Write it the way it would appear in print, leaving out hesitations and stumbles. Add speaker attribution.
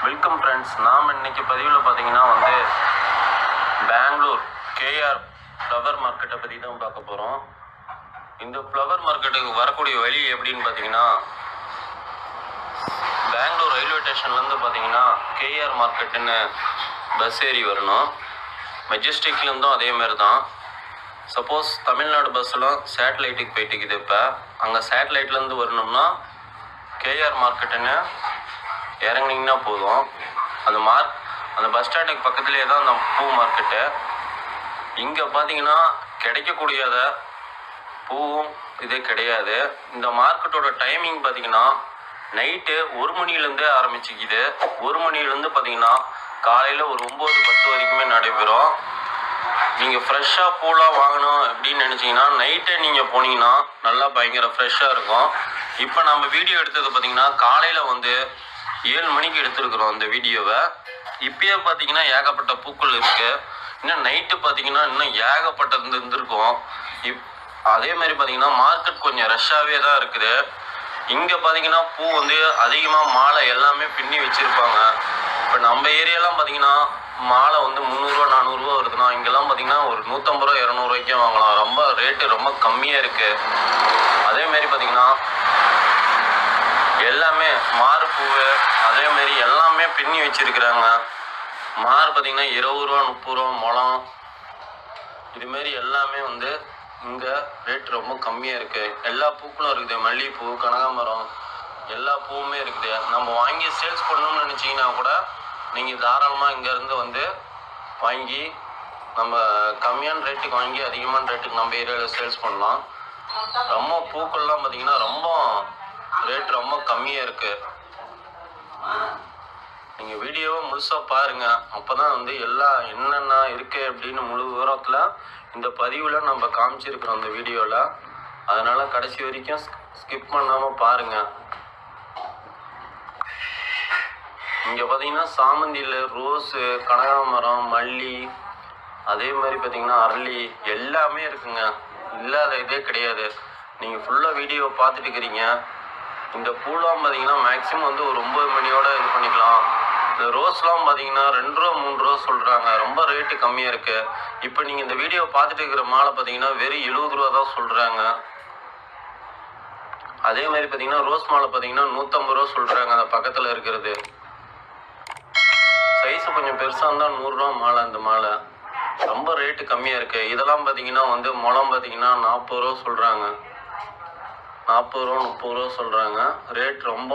Speaker 1: Welcome friends. நாம் இன்னைக்கு பதிவில் பார்த்தீங்கன்னா பெங்களூர் கேஆர் ஃப்ளவர் மார்க்கெட்டை பற்றி தான் பார்க்க போகிறோம். இந்த ஃப்ளவர் மார்க்கெட்டுக்கு வரக்கூடிய வழி எப்படின்னு பார்த்தீங்கன்னா, பெங்களூர் ரயில்வே ஸ்டேஷன்லேருந்து பார்த்தீங்கன்னா கேஆர் மார்க்கெட்டுன்னு பஸ் ஏறி வரணும். மெஜஸ்டிக்லேருந்தும் அதேமாரி தான். சப்போஸ் தமிழ்நாடு பஸ்ஸெலாம் சேட்டலைட்டுக்கு போயிட்டுக்குது. இப்போ அங்கே சேட்டலைட்லேருந்து வரணும்னா கேஆர் மார்க்கெட்டுன்னு இறங்குனீங்கன்னா போதும். அந்த பஸ் ஸ்டாண்டுக்கு பக்கத்துலேயே தான் அந்த பூ மார்க்கெட்டு. இங்கே பார்த்தீங்கன்னா கிடைக்கக்கூடியத பூவும் இதே கிடையாது. இந்த மார்க்கெட்டோட டைமிங் பார்த்தீங்கன்னா நைட்டு 1 மணிலேருந்தே ஆரம்பிச்சிக்குது. 1 மணிலேருந்து பார்த்தீங்கன்னா காலையில் ஒரு 9-10 வரைக்குமே நடைபெறும். நீங்கள் ஃப்ரெஷ்ஷாக பூலாம் வாங்கணும் அப்படின்னு நினச்சிங்கன்னா நைட்டே நீங்கள் போனீங்கன்னா நல்லா பயங்கர ஃப்ரெஷ்ஷாக இருக்கும். இப்போ நம்ம வீடியோ எடுத்தது பார்த்தீங்கன்னா காலையில் 7 மணிக்கு எடுத்துருக்குறோம் அந்த வீடியோவை. இப்பயே பார்த்தீங்கன்னா ஏகப்பட்ட பூக்கள் இருக்குது. இன்னும் நைட்டு பார்த்தீங்கன்னா இன்னும் ஏகப்பட்டது இருந்திருக்கும். அதே மாதிரி பார்த்தீங்கன்னா மார்க்கெட் கொஞ்சம் ரஷ்ஷாகவே தான் இருக்குது. இங்கே பார்த்தீங்கன்னா பூ அதிகமாக மாலை எல்லாமே பின்னி வச்சுருப்பாங்க. இப்போ நம்ம ஏரியாலாம் பார்த்தீங்கன்னா மாலை 300-400 வருதுன்னா இங்கெல்லாம் பார்த்தீங்கன்னா ஒரு 150-200 ரூபாய்க்கே வாங்கலாம். ரொம்ப ரேட்டு ரொம்ப கம்மியாக இருக்குது. அதேமாரி பார்த்தீங்கன்னா எல்லாமே மாறு பூவு அதேமாரி எல்லாமே பின்னி வச்சுருக்குறாங்க. மாறு பார்த்தீங்கன்னா 20 ரூபா 30 ரூபா முழம். இதுமாரி எல்லாமே இங்கே ரேட் ரொம்ப கம்மியாக இருக்குது. எல்லா பூக்களும் இருக்குது. மல்லிகைப்பூ, கனகாமரம் எல்லா பூவுமே இருக்குது. நம்ம வாங்கி சேல்ஸ் பண்ணணும்னு நினச்சிங்கன்னா கூட நீங்கள் தாராளமாக இங்கேருந்து வாங்கி நம்ம கம்மியான ரேட்டுக்கு வாங்கி அதிகமான ரேட்டுக்கு நம்ம ஏரியாவில் சேல்ஸ் பண்ணலாம். ரொம்ப பூக்கள்லாம் பார்த்தீங்கன்னா ரொம்ப ரேட் ரொம்ப கம்மியாக இருக்குது. நீங்கள் வீடியோவை முழுசாக பாருங்கள். அப்போ தான் எல்லாம் என்னென்ன இருக்குது அப்படின்னு முழு விவரத்தில் இந்த பதிவில் நம்ம காமிச்சிருக்கிறோம் அந்த வீடியோவில். அதனால் கடைசி வரைக்கும் ஸ்கிப் பண்ணாமல் பாருங்கள். இங்கே பார்த்தீங்கன்னா சாமந்தியில் ரோஸு, கனகாமரம், மல்லி அதே மாதிரி பார்த்தீங்கன்னா அரளி எல்லாமே இருக்குங்க. இல்லாத இதே கிடையாது. நீங்கள் ஃபுல்லாக வீடியோ பார்த்துட்டு இருக்கிறீங்க. இந்த பூலாம் பார்த்தீங்கன்னா மேக்ஸிமம் ஒரு 9 மணியோட இது பண்ணிக்கலாம். இந்த ரோஸ்லாம் பார்த்தீங்கன்னா 2 ரூபா 3 ரூபா சொல்கிறாங்க. ரொம்ப ரேட்டு கம்மியாக இருக்குது. இப்போ நீங்கள் இந்த வீடியோ பார்த்துட்டு இருக்கிற மாலை பார்த்தீங்கன்னா வெறும் 70 ரூபா தான் சொல்கிறாங்க. அதே மாதிரி பார்த்தீங்கன்னா ரோஸ் மாலை பார்த்தீங்கன்னா 150 ரூபா சொல்கிறாங்க. அந்த பக்கத்தில் இருக்கிறது சைஸு கொஞ்சம் பெருசாக இருந்தால் 100 ரூபா மாலை. அந்த மாலை ரொம்ப ரேட்டு கம்மியாக இருக்குது. இதெல்லாம் பார்த்தீங்கன்னா முழம் பார்த்தீங்கன்னா 40 ரூபா சொல்கிறாங்க. 40 ரூபா 30 ரூபா சொல்கிறாங்க. ரேட் ரொம்ப